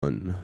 One.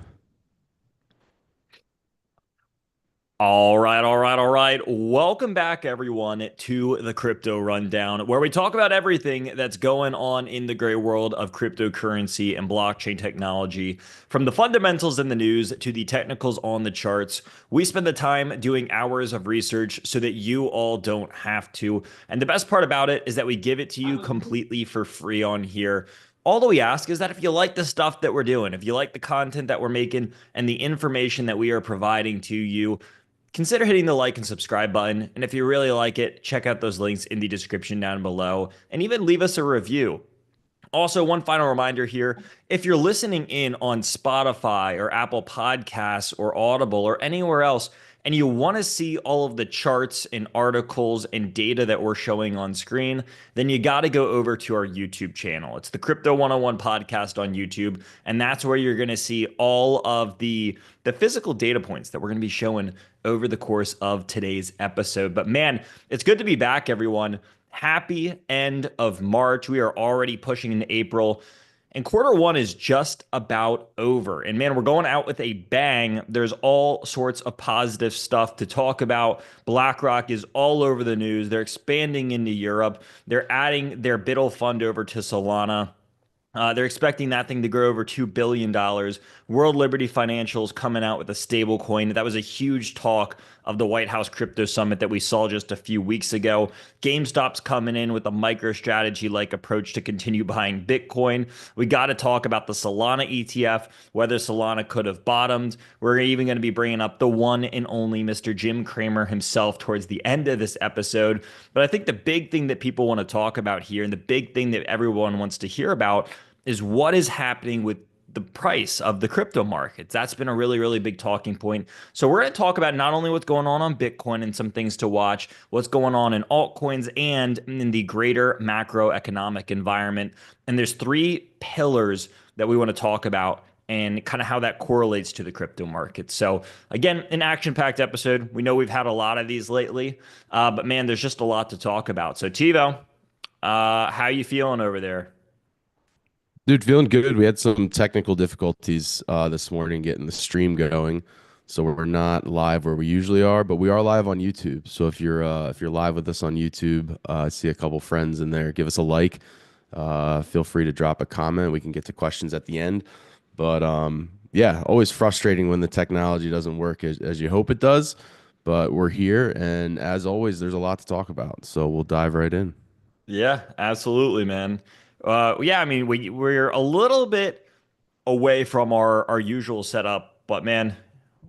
All right. Welcome back, everyone, to the Crypto Rundown, where we talk about everything that's going on in the great world of cryptocurrency and blockchain technology. From the fundamentals in the news to the technicals on the charts, we spend the time doing hours of research so that you all don't have to. And the best part about it is that we give it to you completely for free on here. All that we ask is that if you like the stuff that we're doing, if you like the content that we're making and the information that we are providing to you, consider hitting the like and subscribe button. And if you really like it, check out those links in the description down below and even leave us a review. Also, one final reminder here, if you're listening in on Spotify or Apple Podcasts or Audible or anywhere else, and you want to see all of the charts and articles and data that we're showing on screen, then you got to go over to our YouTube channel. It's the Crypto 101 podcast on YouTube, and that's where you're going to see all of the physical data points that we're going to be showing over the course of today's episode. But man, it's good to be back, everyone. Happy end of March. We are already pushing into April. And quarter one is just about over. And man, we're going out with a bang. There's all sorts of positive stuff to talk about. BlackRock is all over the news. They're expanding into Europe. They're adding their BIDL fund over to Solana. They're expecting that thing to grow over $2 billion. World Liberty Financials coming out with a stable coin. That was a huge talk of the White House Crypto Summit that we saw just a few weeks ago. Gamestop's coming in with a MicroStrategy like approach to continue buying Bitcoin. We got to talk about the Solana ETF, whether Solana could have bottomed. We're even going to be bringing up the one and only Mr. Jim Cramer himself towards the end of this episode. But I think the big thing that people want to talk about here, and the big thing that everyone wants to hear about, is what is happening with the price of the crypto markets. That's been a really, really big talking point. So we're going to talk about not only what's going on Bitcoin and some things to watch, what's going on in altcoins and in the greater macroeconomic environment. And there's three pillars that we want to talk about and kind of how that correlates to the crypto market. So again, an action-packed episode. We know we've had a lot of these lately, but man, there's just a lot to talk about. So Tivo, how you feeling over there? Dude, feeling good. We had some technical difficulties this morning getting the stream going. So we're not live where we usually are, but we are live on YouTube. So if you're live with us on YouTube, I see a couple friends in there. Give us a like. Feel free to drop a comment. We can get to questions at the end. But yeah, always frustrating when the technology doesn't work as you hope it does. But we're here, and as always, there's a lot to talk about. So we'll dive right in. Yeah, absolutely, man. Yeah, I mean, we're a little bit away from our usual setup, but man,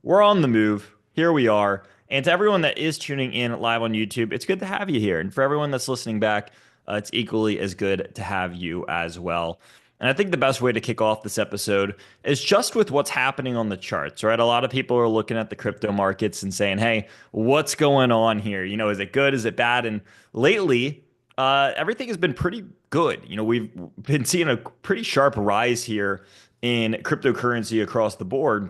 we're on the move. Here we are. And to everyone that is tuning in live on YouTube, it's good to have you here. And for everyone that's listening back, it's equally as good to have you as well. And I think the best way to kick off this episode is just with what's happening on the charts, right? A lot of people are looking at the crypto markets and saying, hey, what's going on here? You know, is it good? Is it bad? And lately, everything has been pretty good. You know, we've been seeing a pretty sharp rise here in cryptocurrency across the board.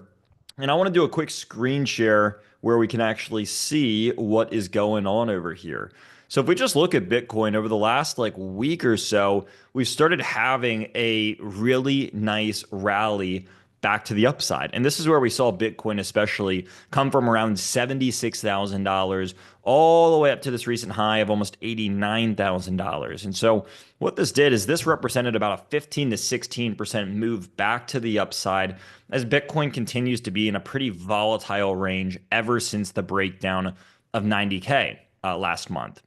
And I want to do a quick screen share where we can actually see what is going on over here. So if we just look at Bitcoin over the last like week or so, we've started having a really nice rally back to the upside. And this is where we saw Bitcoin especially come from around $76,000 all the way up to this recent high of almost $89,000. And so what this did is this represented about a 15 to 16% move back to the upside as Bitcoin continues to be in a pretty volatile range ever since the breakdown of 90K last month.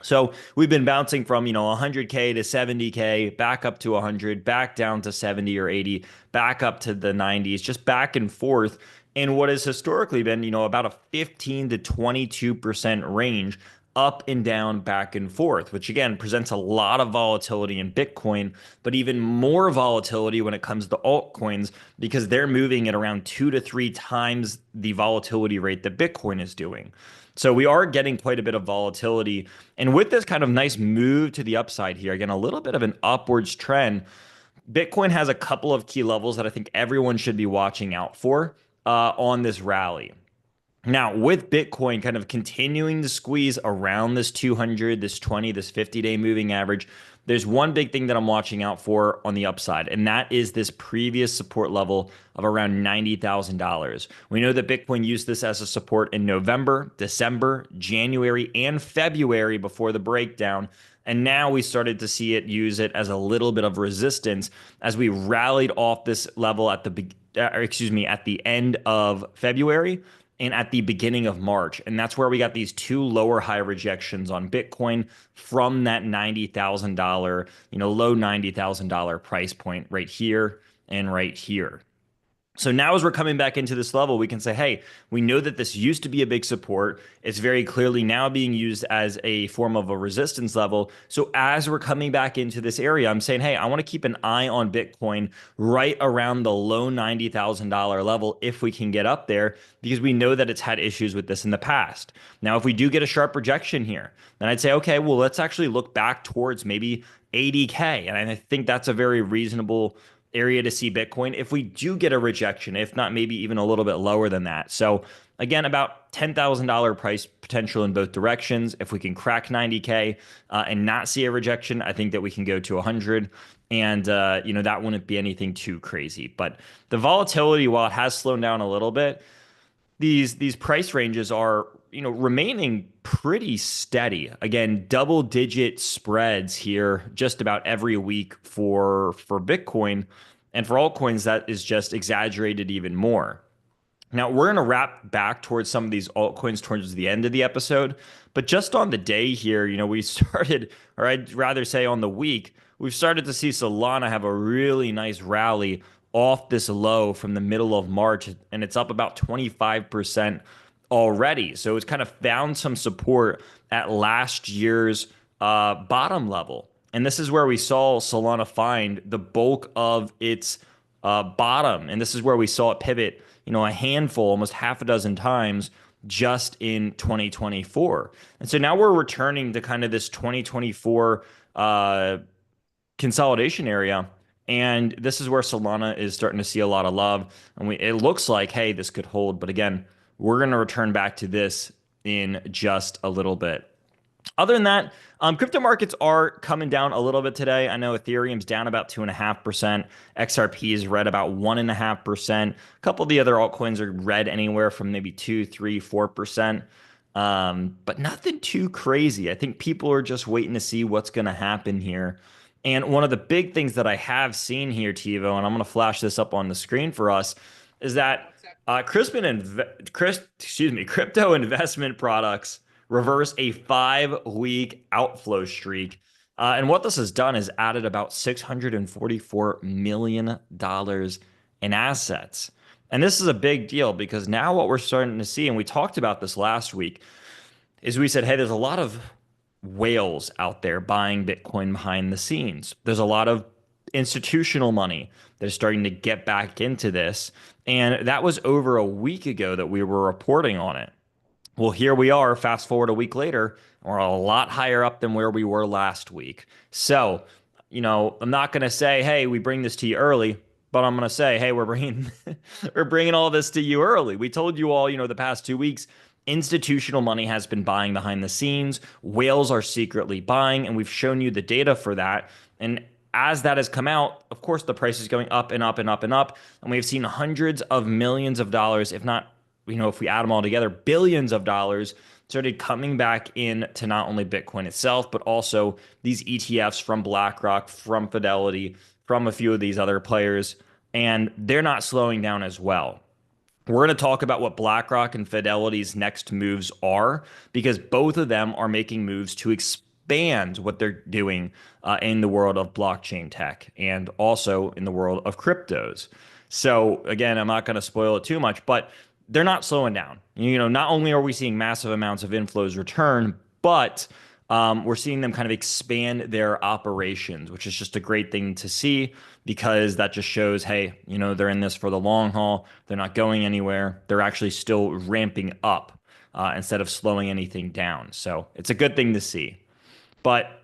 So we've been bouncing from, 100K to 70K, back up to 100, back down to 70 or 80, back up to the 90s, just back and forth in what has historically been, about a 15 to 22% range up and down, back and forth, which again presents a lot of volatility in Bitcoin, but even more volatility when it comes to altcoins because they're moving at around 2 to 3 times the volatility rate that Bitcoin is doing. So we are getting quite a bit of volatility. And with this kind of nice move to the upside here, again, a little bit of an upwards trend, Bitcoin has a couple of key levels that I think everyone should be watching out for on this rally. Now, with Bitcoin kind of continuing to squeeze around this 200, this 20, this 50-day moving average, there's one big thing that I'm watching out for on the upside, and that is this previous support level of around $90,000. We know that Bitcoin used this as a support in November, December, January, and February before the breakdown. And now we started to see it use it as a little bit of resistance as we rallied off this level at at the end of February and at the beginning of March. And that's where we got these two lower high rejections on Bitcoin from that $90,000, low $90,000 price point right here and right here. So now, as we're coming back into this level, we can say, hey, we know that this used to be a big support. It's very clearly now being used as a form of a resistance level. So as we're coming back into this area, I'm saying, hey, I want to keep an eye on Bitcoin right around the low $90,000 level if we can get up there, because we know that it's had issues with this in the past. Now, if we do get a sharp rejection here, then I'd say, okay, well, let's actually look back towards maybe 80K. And I think that's a very reasonable area to see Bitcoin if we do get a rejection, if not maybe even a little bit lower than that. So again, about $10,000 price potential in both directions. If we can crack 90K and not see a rejection, I think that we can go to 100. And that wouldn't be anything too crazy. But the volatility, while it has slowed down a little bit, these price ranges are remaining pretty steady. Again, double digit spreads here just about every week for Bitcoin, and for altcoins that is just exaggerated even more. Now, we're going to wrap back towards some of these altcoins towards the end of the episode, but just on the day here, we started, or I'd rather say on the week, we've started to see Solana have a really nice rally off this low from the middle of March, and it's up about 25% already. So it's kind of found some support at last year's bottom level. And this is where we saw Solana find the bulk of its bottom. And this is where we saw it pivot, a handful, almost half a dozen times just in 2024. And so now we're returning to kind of this 2024 consolidation area. And this is where Solana is starting to see a lot of love. And it looks like, hey, this could hold. But again, we're going to return back to this in just a little bit. Other than that, crypto markets are coming down a little bit today. I know Ethereum's down about 2.5%. XRP is red about 1.5%. A couple of the other altcoins are red anywhere from maybe 2, 3, 4%. But nothing too crazy. I think people are just waiting to see what's going to happen here. And one of the big things that I have seen here, TiVo, and I'm going to flash this up on the screen for us, is that crypto investment products reverse a 5-week outflow streak. And what this has done is added about $644 million in assets. And this is a big deal because now what we're starting to see, and we talked about this last week, is we said, hey, there's a lot of whales out there buying Bitcoin behind the scenes. There's a lot of institutional money that's starting to get back into this. And that was over a week ago that we were reporting on it. Well, here we are, fast forward a week later, we're a lot higher up than where we were last week. So, I'm not going to say, hey, we bring this to you early, but I'm going to say, hey, we're bringing we're bringing all this to you early. We told you all, the past 2 weeks, institutional money has been buying behind the scenes. Whales are secretly buying, and we've shown you the data for that. And as that has come out, of course, the price is going up and up and up and up. And we've seen hundreds of millions of dollars, if not, if we add them all together, billions of dollars started coming back in to not only Bitcoin itself, but also these ETFs from BlackRock, from Fidelity, from a few of these other players. And they're not slowing down as well. We're going to talk about what BlackRock and Fidelity's next moves are, because both of them are making moves to expand what they're doing in the world of blockchain tech and also in the world of cryptos. So again, I'm not going to spoil it too much, but they're not slowing down. Not only are we seeing massive amounts of inflows return, but we're seeing them kind of expand their operations, which is just a great thing to see because that just shows, hey, they're in this for the long haul. They're not going anywhere. They're actually still ramping up instead of slowing anything down. So it's a good thing to see. But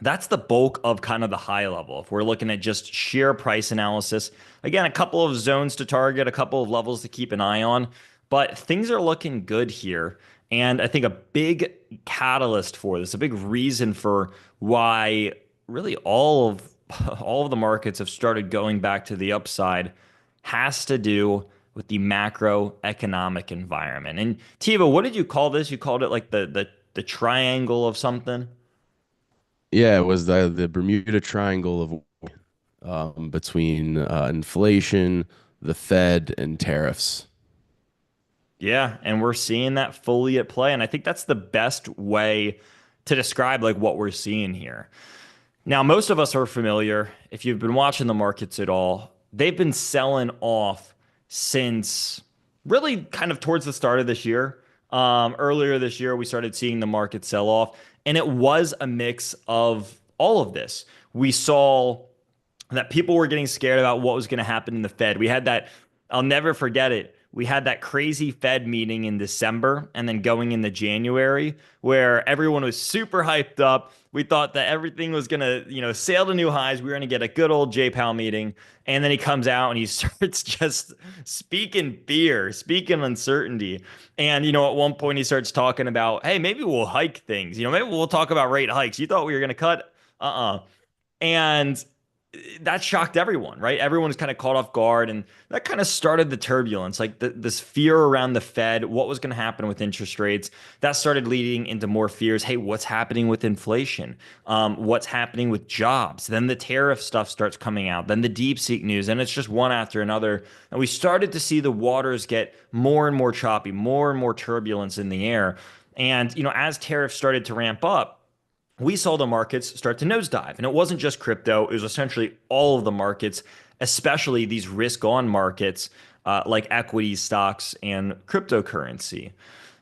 that's the bulk of kind of the high level. If we're looking at just sheer price analysis, again, a couple of zones to target, a couple of levels to keep an eye on. but things are looking good here. And I think a big catalyst for this, a big reason for why really all of all of the markets have started going back to the upside has to do with the macroeconomic environment. And Tiva, what did you call this? You called it like the triangle of something? Yeah, it was the Bermuda Triangle between inflation, the Fed, and tariffs. Yeah, and we're seeing that fully at play. And I think that's the best way to describe like what we're seeing here. Now, most of us are familiar, if you've been watching the markets at all, they've been selling off since really kind of towards the start of this year. Earlier this year, we started seeing the market sell off, and it was a mix of all of this. We saw that people were getting scared about what was going to happen in the Fed. We had that, I'll never forget it. We had that crazy Fed meeting in December and then going into January where everyone was super hyped up. We thought that everything was going to, sail to new highs. We were going to get a good old J Powell meeting. And then he comes out and he starts just speaking fear, speaking uncertainty. And, at one point he starts talking about, hey, maybe we'll hike things. Maybe we'll talk about rate hikes. You thought we were going to cut? And that shocked everyone, right? Everyone was kind of caught off guard, and that kind of started the turbulence, like this fear around the Fed, what was going to happen with interest rates. That started leading into more fears. Hey, what's happening with inflation? What's happening with jobs? Then the tariff stuff starts coming out. Then the DeepSeek news, and it's just one after another. And we started to see the waters get more and more choppy, more and more turbulence in the air. And as tariffs started to ramp up, we saw the markets start to nosedive. And it wasn't just crypto, it was essentially all of the markets, especially these risk on markets like equities, stocks, and cryptocurrency.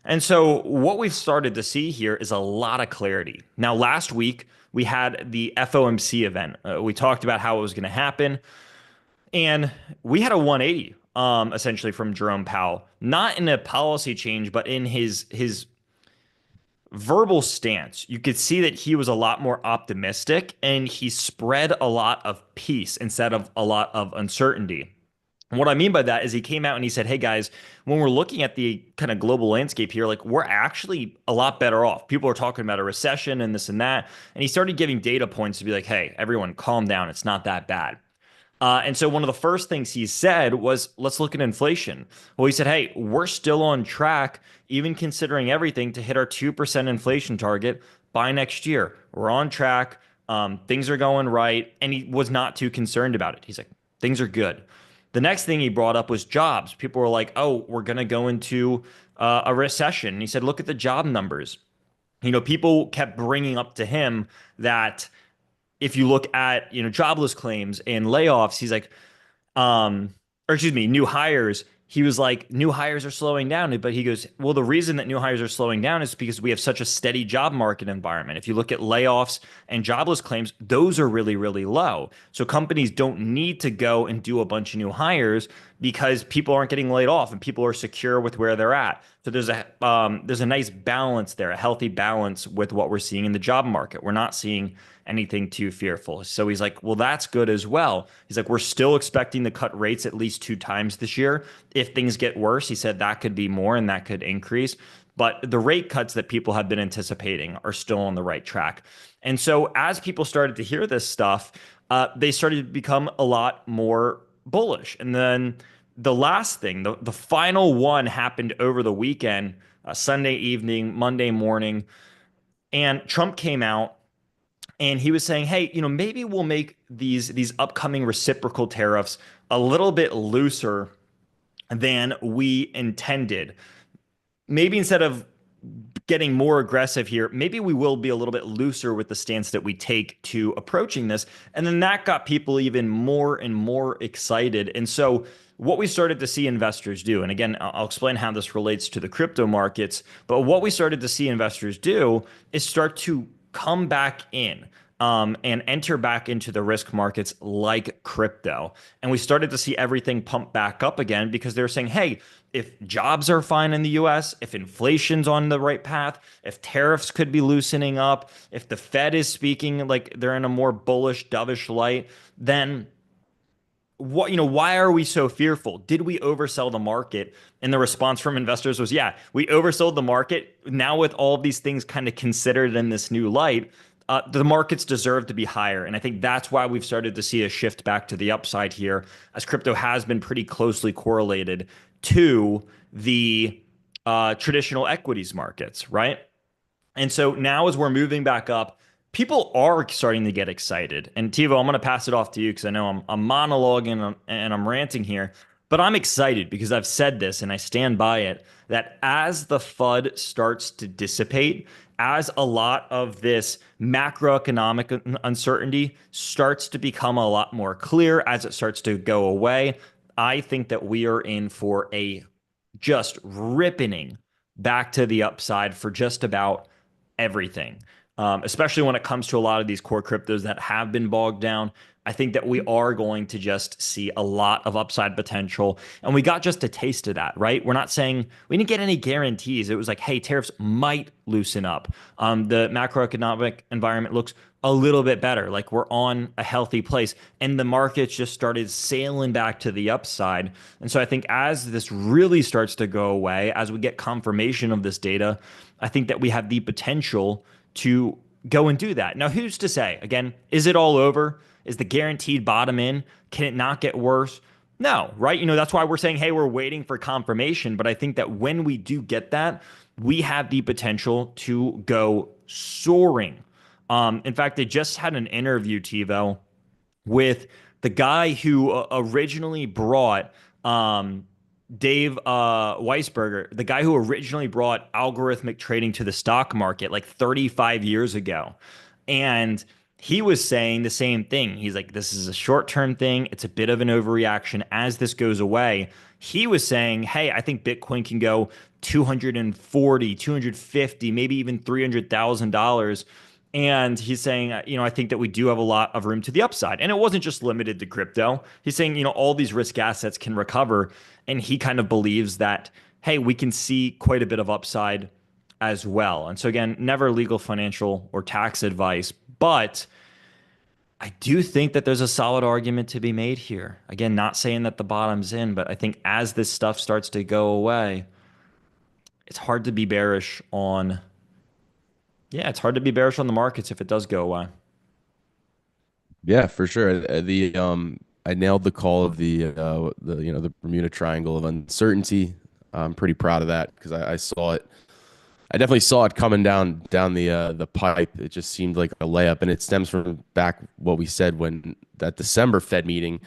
And so, what we've started to see here is a lot of clarity. Now, last week, we had the FOMC event. We talked about how it was going to happen, and we had a 180 essentially from Jerome Powell, not in a policy change, but in his verbal stance, you could see that he was a lot more optimistic and he spread a lot of peace instead of a lot of uncertainty. And what I mean by that is he came out and he said, hey guys, when we're looking at the kind of global landscape here, like we're actually a lot better off. People are talking about a recession and this and that. And he started giving data points to be like, hey, everyone, calm down. It's not that bad. And so one of the first things he said was, let's look at inflation. Well, he said, hey, we're still on track, even considering everything, to hit our 2% inflation target by next year. We're on track. Things are going right. And he was not too concerned about it. He's like, things are good. The next thing he brought up was jobs. People were like, oh, we're going to go into a recession. And he said, look at the job numbers. People kept bringing up to him that if you look at jobless claims and layoffs, he's like, or excuse me, new hires. He was like, new hires are slowing down. But he goes, well, the reason that new hires are slowing down is because we have such a steady job market environment. If you look at layoffs and jobless claims, those are really, really low. So companies don't need to go and do a bunch of new hires because people aren't getting laid off and people are secure with where they're at. So there's a nice balance there, a healthy balance with what we're seeing in the job market. We're not seeing anything too fearful. So he's like, well, that's good as well. He's like, we're still expecting to cut rates at least 2 times this year. If things get worse, he said that could be more and that could increase. But the rate cuts that people have been anticipating are still on the right track. And so as people started to hear this stuff, they started to become a lot more bullish. And then the last thing, the final one happened over the weekend, Sunday evening, Monday morning. And Trump came out and he was saying, "Hey, maybe we'll make these upcoming reciprocal tariffs a little bit looser than we intended. Maybe instead of getting more aggressive here, maybe we will be a little bit looser with the stance that we take to approaching this." And then that got people even more and more excited. And so what we started to see investors do, and again, I'll explain how this relates to the crypto markets, but what we started to see investors do is start to come back in. And enter back into the risk markets like crypto. And we started to see everything pump back up again because they're saying, hey, if jobs are fine in the US, if inflation's on the right path, if tariffs could be loosening up, if the Fed is speaking like they're in a more bullish, dovish light, then why are we so fearful? Did we oversell the market? And the response from investors was, yeah, we oversold the market. Now, with all of these things kind of considered in this new light, the markets deserve to be higher. And I think that's why we've started to see a shift back to the upside here, as crypto has been pretty closely correlated to the traditional equities markets, right? And so now, as we're moving back up, people are starting to get excited. And Tivo, I'm going to pass it off to you because I know I'm monologuing and I'm ranting here, but I'm excited because I've said this and I stand by it that as the FUD starts to dissipate, as a lot of this macroeconomic uncertainty starts to become a lot more clear, as it starts to go away, I think that we are in for a just ripping back to the upside for just about everything, especially when it comes to a lot of these core cryptos that have been bogged down. I think that we are going to just see a lot of upside potential. And we got just a taste of that, right? We're not saying we didn't get any guarantees. It was like, hey, tariffs might loosen up. The macroeconomic environment looks a little bit better. Like we're on a healthy place. And the markets just started sailing back to the upside. And so I think as this really starts to go away, as we get confirmation of this data, I think that we have the potential to go and do that. Now, who's to say? Again, is it all over? Is the guaranteed bottom in? Can it not get worse? No, right? That's why we're saying, hey, we're waiting for confirmation. But I think that when we do get that, we have the potential to go soaring. In fact, they just had an interview, TiVo, with the guy who originally brought Dave Weisberger, the guy who originally brought algorithmic trading to the stock market like 35 years ago. And he was saying the same thing. He's like, this is a short term thing. It's a bit of an overreaction. As this goes away, he was saying, hey, I think Bitcoin can go 240, 250, maybe even $300,000. And he's saying, I think that we do have a lot of room to the upside. And it wasn't just limited to crypto. He's saying, all these risk assets can recover. And he kind of believes that, hey, we can see quite a bit of upside as well. And so, again, never legal, financial, or tax advice, but I do think that there's a solid argument to be made here. Again, not saying that the bottom's in, but I think as this stuff starts to go away, it's hard to be bearish on, yeah, it's hard to be bearish on the markets if it does go away. Yeah, for sure. I nailed the call of the Bermuda Triangle of uncertainty. I'm pretty proud of that because I saw it. I definitely saw it coming down the pipe. It just seemed like a layup, and it stems from back what we said when that December Fed meeting,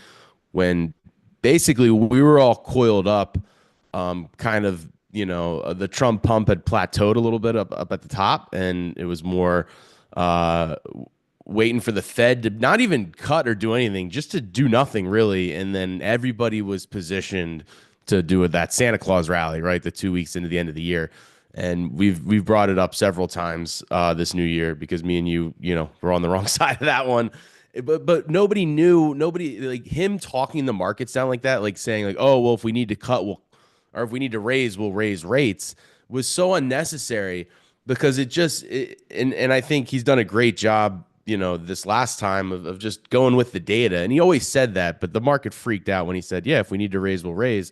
when basically we were all coiled up, kind of the Trump pump had plateaued a little bit up at the top, and it was more uh, waiting for the Fed to not even cut or do anything, just to do nothing really, and then everybody was positioned to do that Santa Claus rally, right? The 2 weeks into the end of the year. And we've brought it up several times this new year because me and you were on the wrong side of that one. But nobody knew, nobody like him talking the markets down like that, like saying like, oh well, if we need to cut, or if we need to raise, we'll raise rates, was so unnecessary because and I think he's done a great job, this last time of just going with the data. And he always said that, but the market freaked out when he said, yeah, if we need to raise, we'll raise.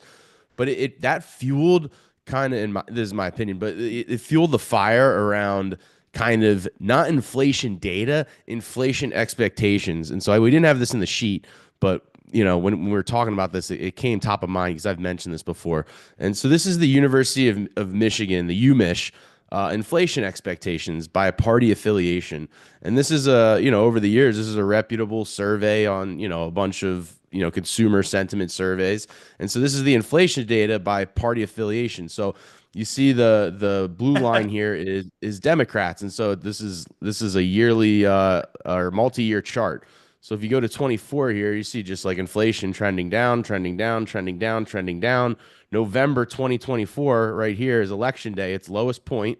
But that fueled kind of, this is my opinion, but it fueled the fire around kind of not inflation data, inflation expectations. And so we didn't have this in the sheet, but when we were talking about this, it came top of mind because I've mentioned this before. And so this is the University of Michigan, the UMich, inflation expectations by a party affiliation. And this is over the years, this is a reputable survey on, a bunch of, consumer sentiment surveys. And so this is the inflation data by party affiliation. So you see the blue line here is Democrats. And so this is a yearly or multi-year chart. So if you go to 24 here, you see just like inflation trending down, trending down, trending down, trending down. November 2024 right here is election day, its lowest point.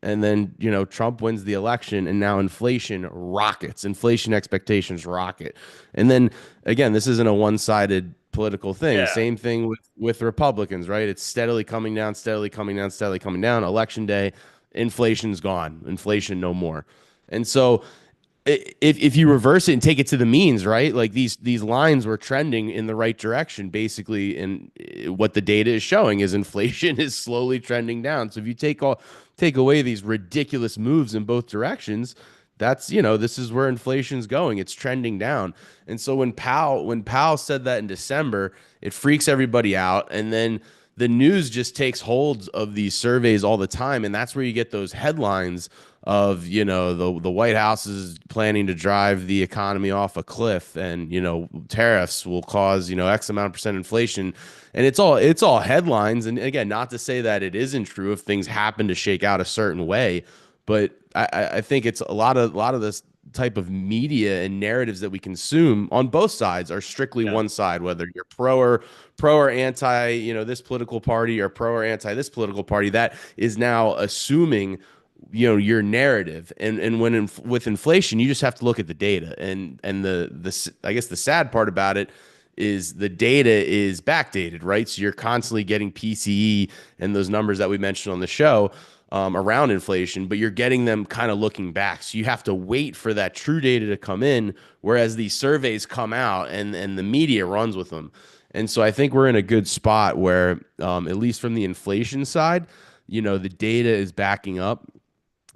And then, Trump wins the election and now inflation rockets. Inflation expectations rocket. And then again, this isn't a one-sided political thing. Yeah. Same thing with Republicans, right? It's steadily coming down, steadily coming down, steadily coming down. Election day, inflation's gone. Inflation no more. And so if you reverse it and take it to the means, right? Like these lines were trending in the right direction, basically. And what the data is showing is inflation is slowly trending down. So if you take away these ridiculous moves in both directions, that's this is where inflation's going. It's trending down. And so when Powell said that in December, it freaks everybody out. And then the news just takes hold of these surveys all the time, and that's where you get those headlines of the White House is planning to drive the economy off a cliff, and tariffs will cause X amount of percent inflation, and it's all headlines. And again, not to say that it isn't true if things happen to shake out a certain way, but I think it's a lot of this type of media and narratives that we consume on both sides are strictly Yeah. one side, whether you're pro or anti, this political party, or pro or anti this political party. That is now assuming your narrative. And with inflation, you just have to look at the data. And the I guess the sad part about it is the data is backdated, right? So you're constantly getting PCE and those numbers that we mentioned on the show, around inflation, but you're getting them kind of looking back. So you have to wait for that true data to come in, whereas these surveys come out and the media runs with them. And so I think we're in a good spot where, at least from the inflation side, the data is backing up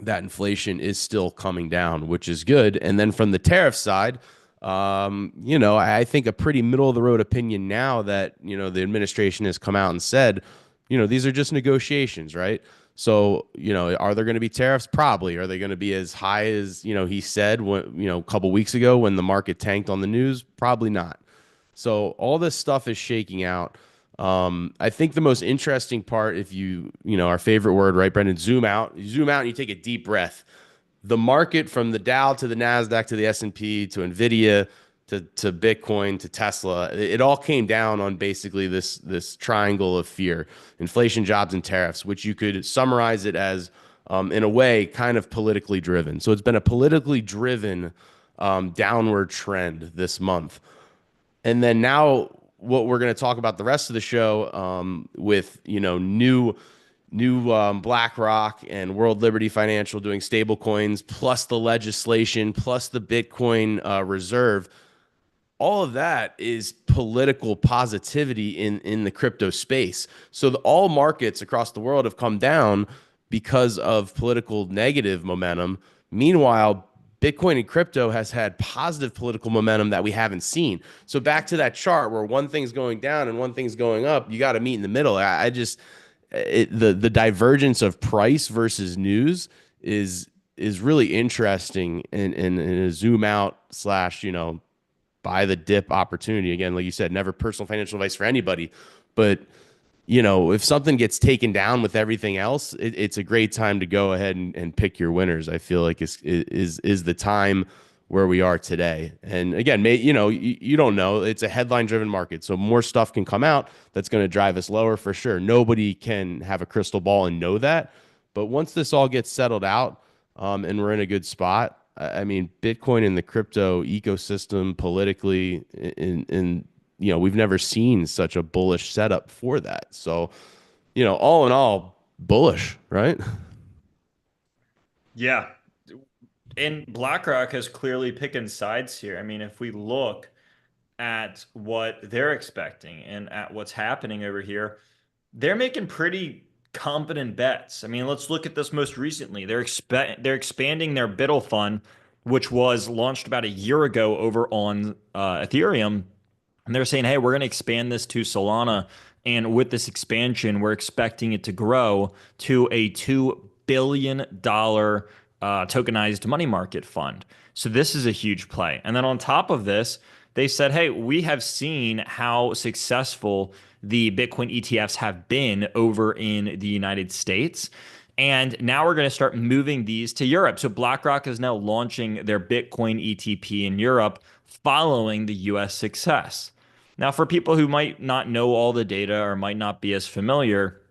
that inflation is still coming down, which is good. And then from the tariff side, I think a pretty middle of the road opinion now that, the administration has come out and said, these are just negotiations, right? So, are there going to be tariffs? Probably. Are they going to be as high as, he said, when, a couple weeks ago when the market tanked on the news? Probably not. So all this stuff is shaking out. I think the most interesting part, if our favorite word, right, Brendan, you zoom out and you take a deep breath. The market, from the Dow to the Nasdaq to the S&P to Nvidia to Bitcoin to Tesla, it all came down on basically this triangle of fear: inflation, jobs, and tariffs, which you could summarize it as, in a way, kind of politically driven. So it's been a politically driven, downward trend this month. And then now what we're going to talk about the rest of the show, with new BlackRock and World Liberty Financial doing stable coins, plus the legislation, plus the Bitcoin reserve. All of that is political positivity in the crypto space. So all markets across the world have come down because of political negative momentum. Meanwhile, Bitcoin and crypto has had positive political momentum that we haven't seen. So back to that chart where one thing's going down and one thing's going up, you got to meet in the middle. I just the divergence of price versus news is really interesting, and a zoom out slash buy the dip opportunity. Again, like you said, never personal financial advice for anybody, but if something gets taken down with everything else, it's a great time to go ahead and pick your winners. I feel like is the time where we are today. And again, you don't know. It's a headline driven market, so more stuff can come out that's going to drive us lower for sure. Nobody can have a crystal ball and know that. But once this all gets settled out, and we're in a good spot, I mean, Bitcoin and the crypto ecosystem politically, in we've never seen such a bullish setup for that. So, all in all, bullish, right? Yeah. And BlackRock has clearly picking sides here. I mean, if we look at what they're expecting and at what's happening over here, they're making pretty confident bets. I mean, let's look at this most recently. They're expanding their Biddle fund, which was launched about a year ago over on Ethereum. And they're saying, hey, we're going to expand this to Solana. And with this expansion, we're expecting it to grow to a $2 billion tokenized money market fund. So this is a huge play. And then on top of this, they said, hey, we have seen how successful the Bitcoin ETFs have been over in the United States. And now we're going to start moving these to Europe. So BlackRock is now launching their Bitcoin ETP in Europe following the US success. Now, for people who might not know all the data or might not be as familiar,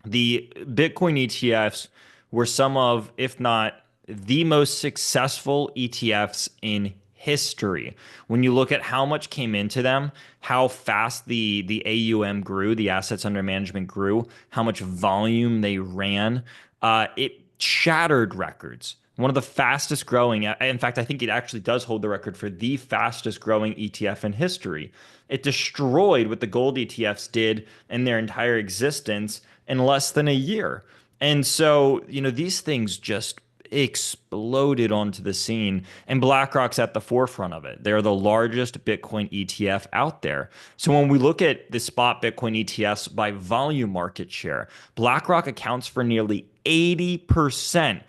the Bitcoin ETFs were some of, if not the most successful ETFs in history. When you look at how much came into them, how fast the AUM grew, the assets under management grew, how much volume they ran, it shattered records. one of the fastest growing. In fact, I think it actually does hold the record for the fastest growing ETF in history. It destroyed what the gold ETFs did in their entire existence in less than a year. And so, these things just exploded onto the scene, and BlackRock's at the forefront of it. They're the largest Bitcoin ETF out there. So when we look at the spot Bitcoin ETFs by volume market share, BlackRock accounts for nearly 80%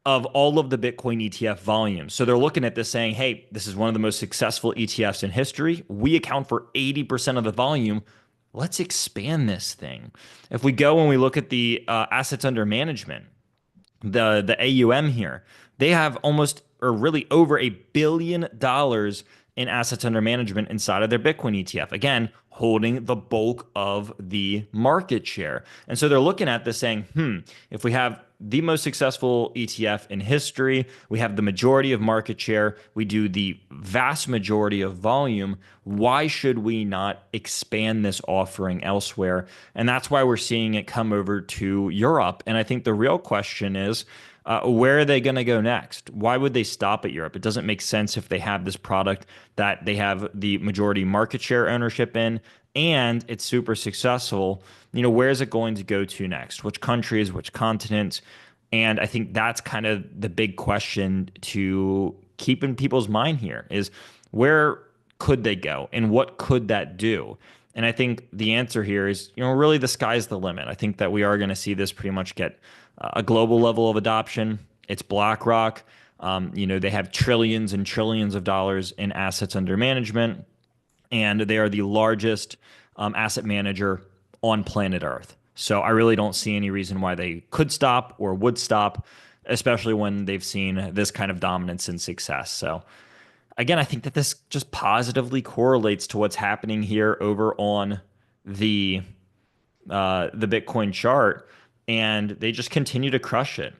of all of the Bitcoin ETF volume. So they're looking at this saying, hey, this is one of the most successful ETFs in history. We account for 80% of the volume. Let's expand this thing. If we go and we look at the assets under management, the AUM here, they have almost or really over $1 billion in assets under management inside of their Bitcoin ETF. Again, holding the bulk of the market share. And so they're looking at this saying, if we have the most successful ETF in history, we have the majority of market share, we do the vast majority of volume, why should we not expand this offering elsewhere? And that's why we're seeing it come over to Europe. And I think the real question is, where are they going to go next? Why would they stop at Europe? It doesn't make sense if they have this product that they have the majority market share ownership in and it's super successful. Where is it going to go to next? Which countries, which continents? And I think that's kind of the big question to keep in people's mind here is where could they go and what could that do? And I think the answer here is, really the sky's the limit. I think that we are going to see this pretty much get a global level of adoption. It's BlackRock. They have trillions and trillions of dollars in assets under management, and they are the largest asset manager on planet Earth. So I really don't see any reason why they could stop or would stop, especially when they've seen this kind of dominance and success. So again, I think that this just positively correlates to what's happening here over on the Bitcoin chart, and they just continue to crush it.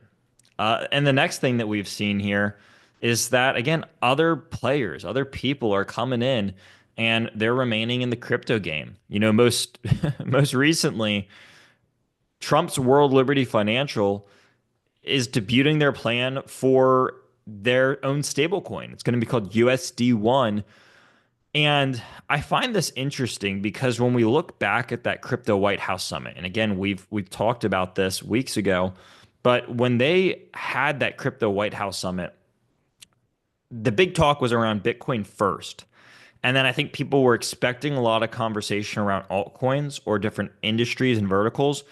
And the next thing that we've seen here is that, again, other players, other people are coming in and they're remaining in the crypto game. Most most recently, Trump's World Liberty Financial is debuting their plan for their own stablecoin. It's going to be called USD1. And I find this interesting because when we look back at that crypto White House summit, and again, we've talked about this weeks ago, but when they had that crypto White House summit, the big talk was around Bitcoin first. And then I think people were expecting a lot of conversation around altcoins or different industries and verticals,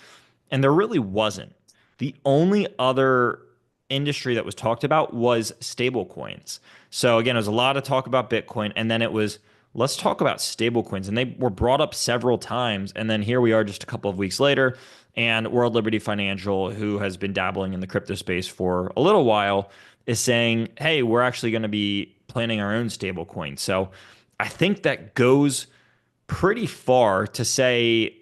and there really wasn't. The only other industry that was talked about was stablecoins. So again, it was a lot of talk about Bitcoin, and then it was let's talk about stablecoins, and they were brought up several times. And then here we are, just a couple of weeks later, and World Liberty Financial, who has been dabbling in the crypto space for a little while, is saying, "Hey, we're actually going to be planning our own stablecoin." So I think that goes pretty far to say,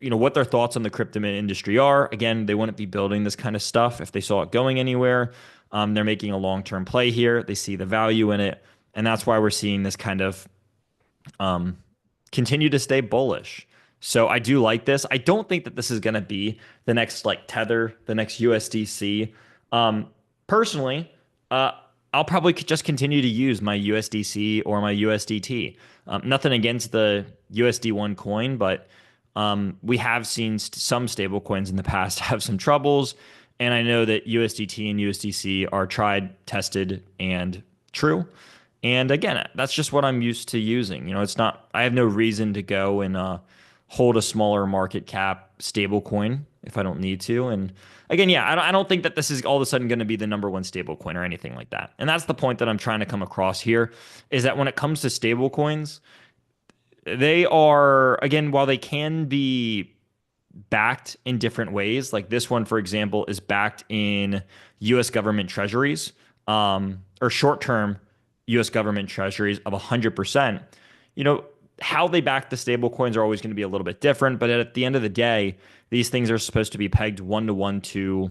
what their thoughts on the crypto industry are. Again, they wouldn't be building this kind of stuff if they saw it going anywhere. They're making a long-term play here. They see the value in it. And that's why we're seeing this kind of continue to stay bullish. So I do like this. I don't think that this is going to be the next like Tether, the next USDC. Personally, I'll probably just continue to use my USDC or my USDT. Nothing against the USD1 coin, but we have seen some stable coins in the past have some troubles. And I know that USDT and USDC are tried, tested, and true. And again, that's just what I'm used to using. It's not, I have no reason to go and hold a smaller market cap stable coin if I don't need to. And again, yeah, I don't think that this is all of a sudden going to be the number one stable coin or anything like that. And that's the point that I'm trying to come across here is that when it comes to stable coins, they are, again, while they can be backed in different ways, like this one, for example, is backed in US government treasuries, or short-term US government treasuries of 100%. How they back the stable coins are always going to be a little bit different, but at the end of the day, these things are supposed to be pegged 1-to-1 to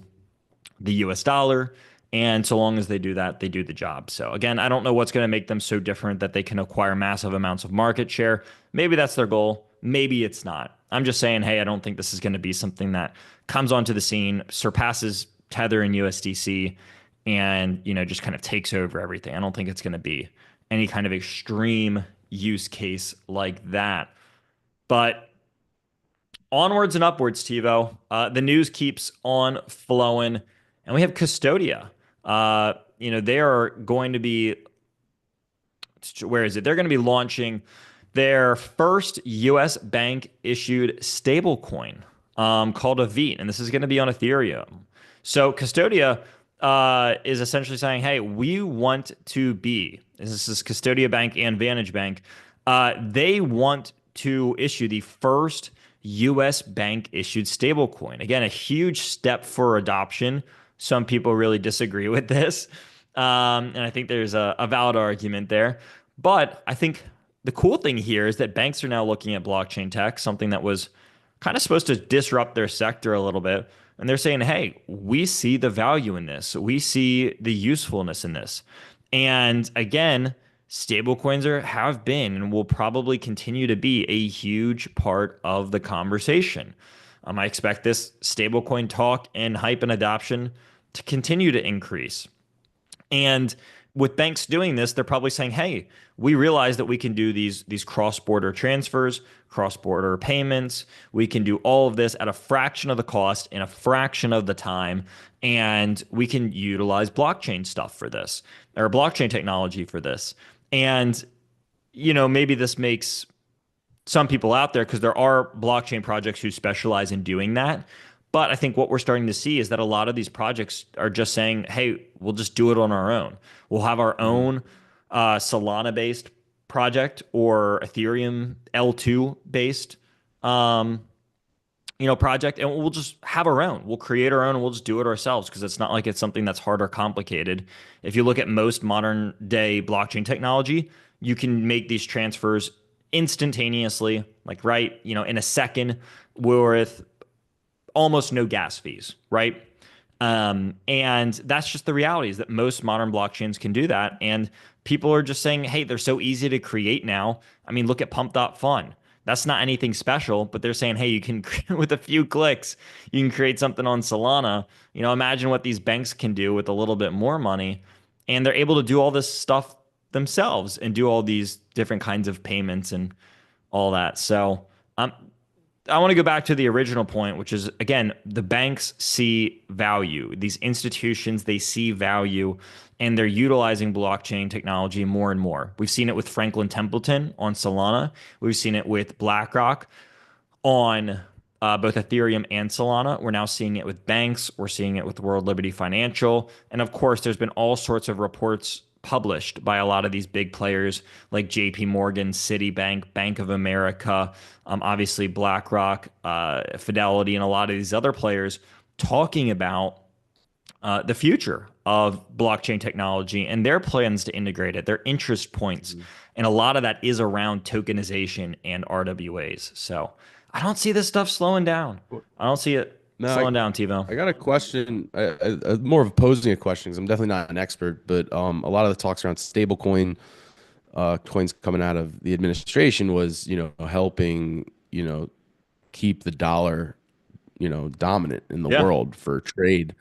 the US dollar. And so long as they do that, they do the job. So again, I don't know what's going to make them so different that they can acquire massive amounts of market share. Maybe that's their goal. Maybe it's not. I'm just saying, hey, I don't think this is going to be something that comes onto the scene, surpasses Tether and USDC, and, just kind of takes over everything. I don't think it's going to be any kind of extreme use case like that. But onwards and upwards, TiVo. The news keeps on flowing, and we have Custodia. They are going to be, where is it? They're going to be launching their first U.S. bank issued stablecoin called a VEET, and this is going to be on Ethereum. So Custodia is essentially saying, "Hey, we want to be." This is Custodia Bank and Vantage Bank. They want to issue the first U.S. bank issued stablecoin. Again, a huge step for adoption. Some people really disagree with this. And I think there's a valid argument there. But I think the cool thing here is that banks are now looking at blockchain tech, something that was kind of supposed to disrupt their sector a little bit. And they're saying, hey, we see the value in this. We see the usefulness in this. And again, stablecoins have been and will probably continue to be a huge part of the conversation. I expect this stablecoin talk and hype and adoption to continue to increase. And with banks doing this, they're probably saying, "Hey, we realize that we can do these cross-border transfers, cross-border payments. We can do all of this at a fraction of the cost in a fraction of the time, and we can utilize blockchain stuff for this or blockchain technology for this." And maybe this makes some people out there because there are blockchain projects who specialize in doing that. But I think what we're starting to see is that a lot of these projects are just saying, hey, we'll just do it on our own. We'll have our Mhm. own Solana based project or Ethereum L2 based um, project, and we'll just have our own. We'll create our own and we'll just do it ourselves because it's not like it's something that's hard or complicated. If you look at most modern day blockchain technology, you can make these transfers instantaneously, like right, in a second with almost no gas fees, right? And that's just the reality is that most modern blockchains can do that. And people are just saying, hey, they're so easy to create now. I mean, look at pump.fun. That's not anything special, but they're saying, hey, you can, with a few clicks, you can create something on Solana. Imagine what these banks can do with a little bit more money. And they're able to do all this stuff themselves and do all these different kinds of payments and all that. So, um, I want to go back to the original point, which is again, the banks see value. These institutions, they see value and they're utilizing blockchain technology more and more. We've seen it with Franklin Templeton on Solana. We've seen it with BlackRock on both Ethereum and Solana. We're now seeing it with banks. We're seeing it with World Liberty Financial. And of course, there's been all sorts of reports published by a lot of these big players like JP Morgan, Citibank, Bank of America, obviously BlackRock, Fidelity, and a lot of these other players talking about the future of blockchain technology and their plans to integrate it, their interest points. Mhm. And a lot of that is around tokenization and RWAs. So I don't see this stuff slowing down. I don't see it No, slowing down, TiVo. I got a question, more of posing a question because I'm definitely not an expert, but a lot of the talks around stablecoin coins coming out of the administration was, helping, keep the dollar, dominant in the Yeah. world for trade.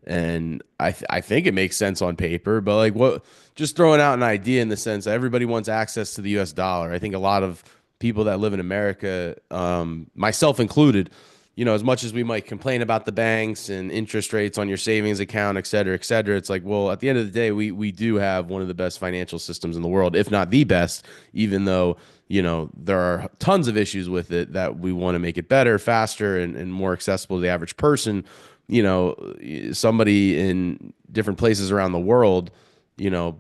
And I think it makes sense on paper, but like what, just throwing out an idea in the sense that everybody wants access to the US dollar. I think a lot of people that live in America, myself included, as much as we might complain about the banks and interest rates on your savings account, et cetera, it's like, well, at the end of the day, we do have one of the best financial systems in the world, if not the best, even though, there are tons of issues with it that we want to make it better, faster, and more accessible to the average person. Somebody in different places around the world, you know,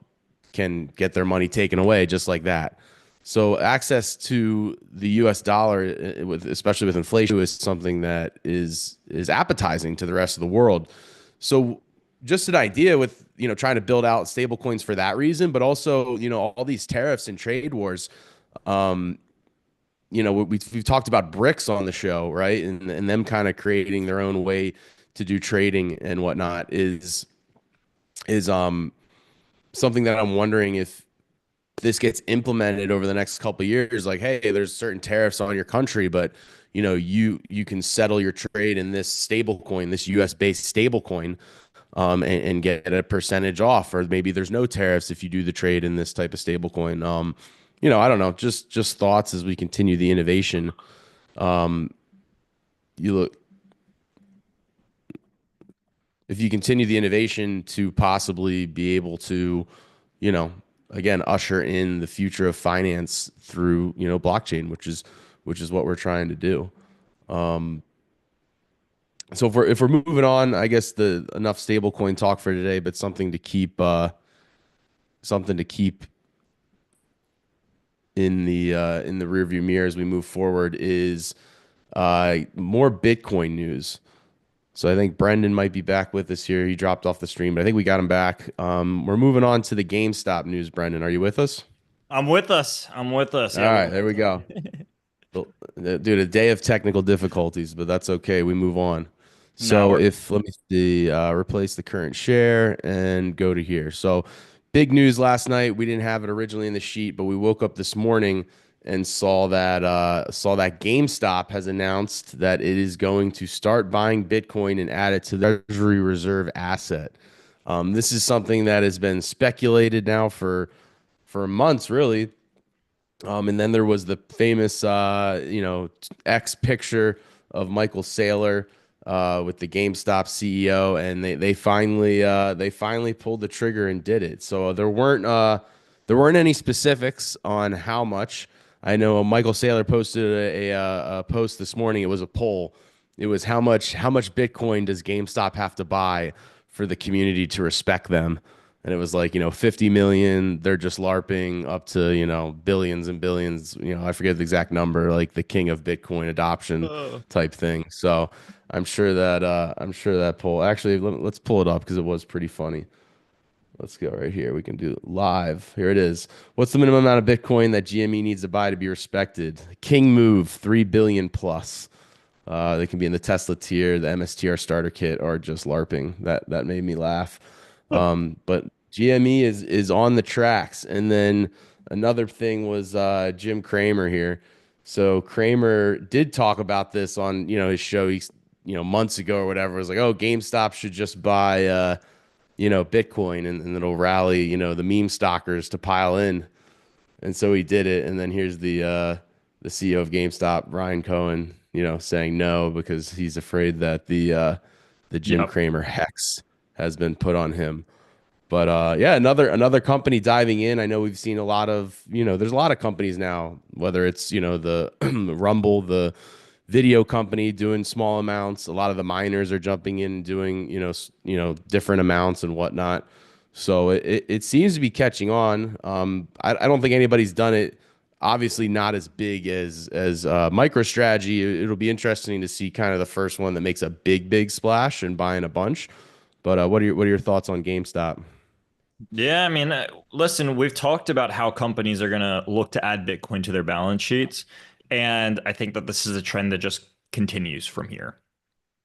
can get their money taken away just like that. So access to the U.S. dollar, especially with inflation, is something that is appetizing to the rest of the world. So just an idea with trying to build out stable coins for that reason, but also all these tariffs and trade wars. Um, we've talked about BRICS on the show, right? And them kind of creating their own way to do trading and whatnot is something that I'm wondering if this gets implemented over the next couple of years. Like, hey, there's certain tariffs on your country, but you can settle your trade in this stable coin, this US based stable coin, and get a percentage off, or maybe there's no tariffs if you do the trade in this type of stablecoin. I don't know, just thoughts as we continue the innovation. Um, you look if you continue the innovation to possibly be able to, you know, again, usher in the future of finance through, blockchain, which is what we're trying to do. Um, so if we're moving on, I guess the enough stablecoin talk for today, but something to keep in the rearview mirror as we move forward is more Bitcoin news. So I think Brendan might be back with us here. He dropped off the stream, but I think we got him back. We're moving on to the GameStop news. Brendan, are you with us? I'm with us. I'm with us. All Yeah, right, there we go. Well, dude, a day of technical difficulties, but that's okay. We move on. now So we're if let me see, replace the current share and go to here. So big news last night. We didn't have it originally in the sheet, but we woke up this morning and saw that GameStop has announced that it is going to start buying Bitcoin and add it to the treasury reserve asset. This is something that has been speculated now for months, really. And then there was the famous, X picture of Michael Saylor with the GameStop CEO, and they finally pulled the trigger and did it. So there weren't any specifics on how much. I know Michael Saylor posted a post this morning. It was a poll. It was how much Bitcoin does GameStop have to buy for the community to respect them? And it was like, 50 million, they're just LARPing up to, billions and billions, I forget the exact number, like the king of Bitcoin adoption uh, type thing. So I'm sure that poll actually let's pull it up because it was pretty funny. Let's go right here. We can do live. Here it is. What's the minimum amount of Bitcoin that GME needs to buy to be respected? King move, 3 billion plus. They can be in the Tesla tier, the MSTR starter kit, or just LARPing. That made me laugh. But GME is on the tracks. And then another thing was Jim Cramer here. So Cramer did talk about this on his show. He's months ago or whatever. It was like, oh, GameStop should just buy Bitcoin, and it'll rally the meme stockers to pile in. And so he did it. And then here's the CEO of GameStop, Ryan Cohen, saying no because he's afraid that the Jim yep. Cramer hex has been put on him. But yeah, another company diving in. I know we've seen a lot of, there's a lot of companies now, whether it's, the Rumble, the video company doing small amounts. A lot of the miners are jumping in and doing, different amounts and whatnot. So it seems to be catching on. I don't think anybody's done it. Obviously, not as big as MicroStrategy. It'll be interesting to see kind of the first one that makes a big splash and buying a bunch. But what are your thoughts on GameStop? Yeah, I mean, listen, we've talked about how companies are going to look to add Bitcoin to their balance sheets. And I think that this is a trend that just continues from here.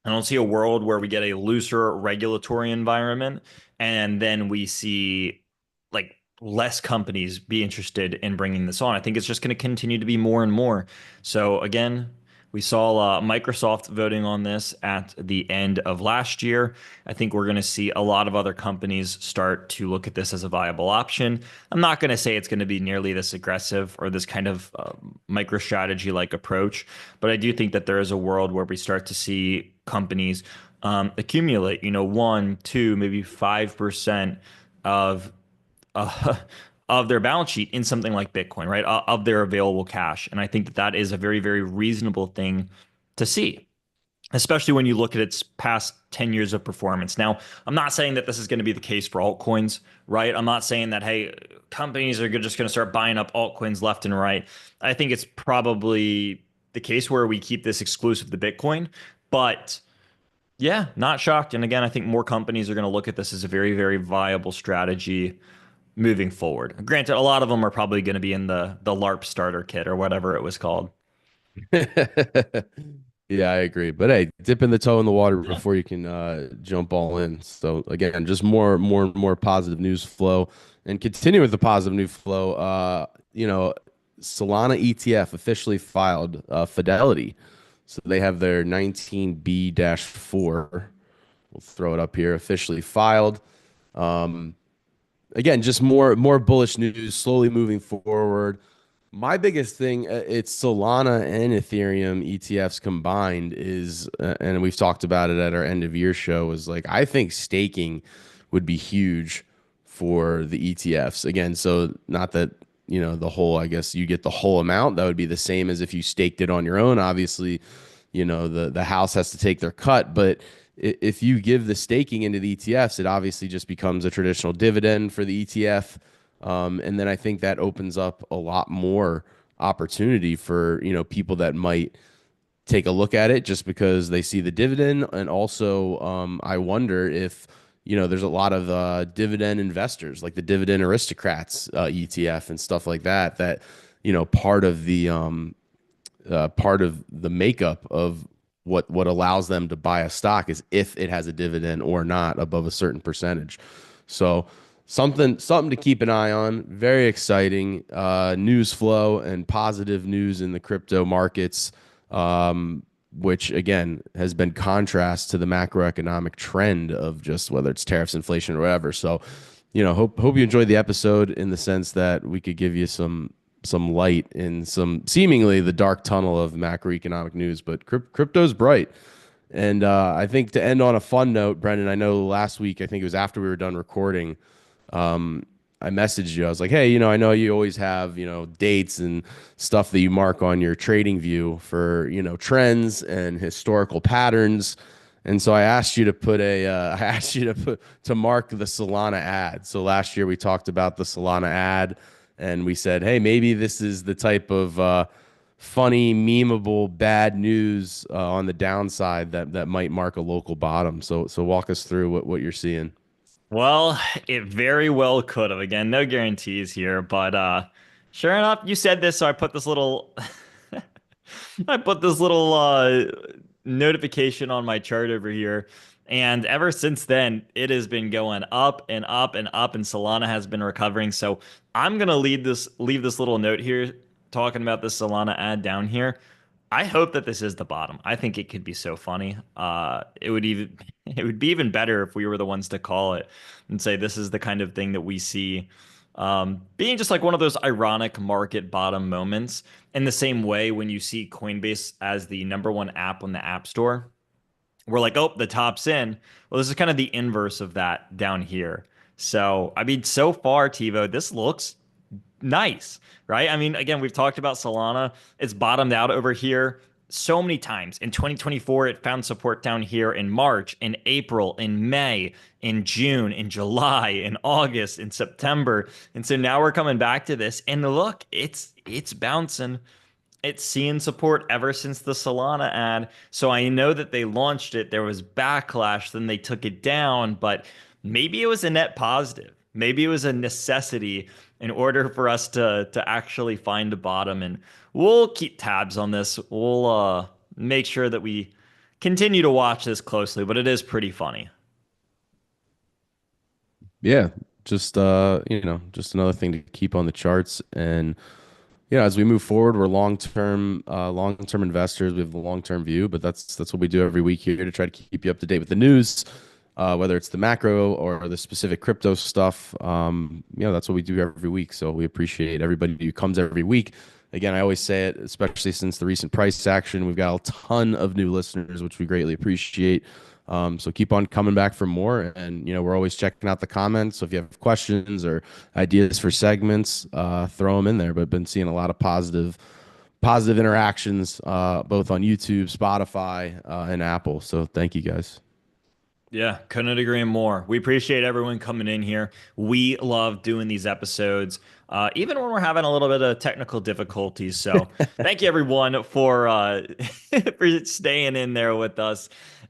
I don't see a world where we get a looser regulatory environment and then we see like less companies be interested in bringing this on. I think it's just going to continue to be more and more. So again, we saw Microsoft voting on this at the end of last year. I think we're going to see a lot of other companies start to look at this as a viable option. I'm not going to say it's going to be nearly this aggressive or this kind of MicroStrategy like approach, but I do think that there is a world where we start to see companies accumulate, 1, 2, maybe 5% of uh, of their balance sheet in something like Bitcoin, right? Of their available cash. And I think that that is a very, very reasonable thing to see, especially when you look at its past 10 years of performance. Now, I'm not saying that this is going to be the case for altcoins, right? I'm not saying that, hey, companies are just going to start buying up altcoins left and right. I think it's probably the case where we keep this exclusive to Bitcoin, but yeah, not shocked. And again, I think more companies are going to look at this as a very, very viable strategy moving forward. Granted, a lot of them are probably going to be in the LARP starter kit or whatever it was called. Yeah, I agree. But hey, dipping the toe in the water Yeah. before you can jump all in. So again, just more and more positive news flow, and continue with the positive news flow. Solana ETF officially filed Fidelity, so they have their 19B-4. We'll throw it up here. Officially filed. Um, Again, just more bullish news, slowly moving forward. My biggest thing, it's Solana and Ethereum ETFs combined is, and we've talked about it at our end of year show, is like I think staking would be huge for the ETFs. Again, so not that, the whole, I guess you get the whole amount. That would be the same as if you staked it on your own. Obviously, the house has to take their cut, but if you give the staking into the ETFs, it obviously just becomes a traditional dividend for the ETF. And then I think that opens up a lot more opportunity for, people that might take a look at it just because they see the dividend. And also, I wonder if, there's a lot of dividend investors, like the dividend aristocrats ETF and stuff like that, part of the makeup of what allows them to buy a stock is if it has a dividend or not above a certain percentage. So something to keep an eye on. Very exciting news flow and positive news in the crypto markets, which again has been contrast to the macroeconomic trend of just whether it's tariffs, inflation, or whatever. So, hope you enjoyed the episode in the sense that we could give you some light in some seemingly the dark tunnel of macroeconomic news, but crypto's bright. And I think to end on a fun note, Brendan, I know last week, I think it was after we were done recording, um, I messaged you. I was like, hey, I know you always have, dates and stuff that you mark on your trading view for, trends and historical patterns. And so I asked you to I asked you to mark the Solana ad. So last year we talked about the Solana ad and we said, hey, maybe this is the type of funny, memeable, bad news on the downside that might mark a local bottom. So walk us through what you're seeing. Well, it very well could have. Again, no guarantees here, but sure enough, you said this, so I put this little I put this little notification on my chart over here. And ever since then, it has been going up and up and up, and Solana has been recovering. So I'm gonna leave this little note here talking about the Solana ad down here. I hope that this is the bottom. I think it could be so funny. It would even it would be even better if we were the ones to call it and say this is the kind of thing that we see being just like one of those ironic market bottom moments. In the same way, when you see Coinbase as the number one app on the App Store, we're like, oh, the top's in. Well, this is kind of the inverse of that down here. So, I mean, so far, Tivo, this looks nice, right? I mean, again, we've talked about Solana. It's bottomed out over here so many times. In 2024, it found support down here in March, in April, in May, in June, in July, in August, in September. And so now we're coming back to this. And look, it's bouncing. It's seen support ever since the Solana ad. So I know that they launched it. There was backlash, then they took it down, but maybe it was a net positive. Maybe it was a necessity in order for us to actually find a bottom. And we'll keep tabs on this. We'll make sure that we continue to watch this closely, but it is pretty funny. Yeah, just another thing to keep on the charts. And as we move forward, we're long term investors. We have a long term view, but that's what we do every week here to try to keep you up to date with the news, whether it's the macro or the specific crypto stuff. That's what we do every week. So we appreciate everybody who comes every week. Again, I always say it, especially since the recent price action, we've got a ton of new listeners, which we greatly appreciate. So keep on coming back for more. And, we're always checking out the comments. So if you have questions or ideas for segments, throw them in there. But been seeing a lot of positive interactions, both on YouTube, Spotify, and Apple. So thank you guys. Yeah, couldn't agree more. We appreciate everyone coming in here. We love doing these episodes, even when we're having a little bit of technical difficulties. So, thank you everyone for for staying in there with us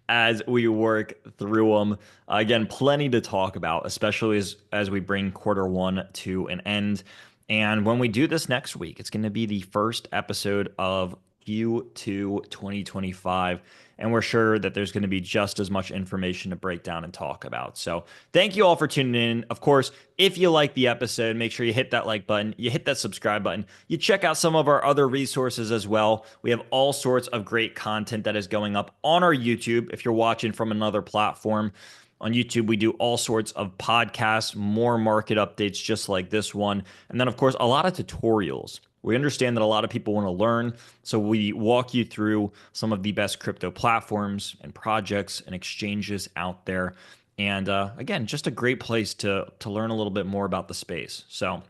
as we work through them. Again, plenty to talk about, especially as we bring quarter one to an end. And when we do this next week, it's going to be the first episode of Q2 2025. And we're sure that there's going to be just as much information to break down and talk about. So thank you all for tuning in. Of course, if you like the episode, make sure you hit that like button, you hit that subscribe button, you check out some of our other resources as well. We have all sorts of great content that is going up on our YouTube. If you're watching from another platform, on YouTube, we do all sorts of podcasts, more market updates just like this one. And then, of course, a lot of tutorials. We understand that a lot of people want to learn. So we walk you through some of the best crypto platforms and projects and exchanges out there. And again, just a great place to learn a little bit more about the space. So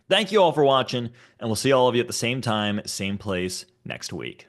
thank you all for watching, and we'll see all of you at the same time, same place next week.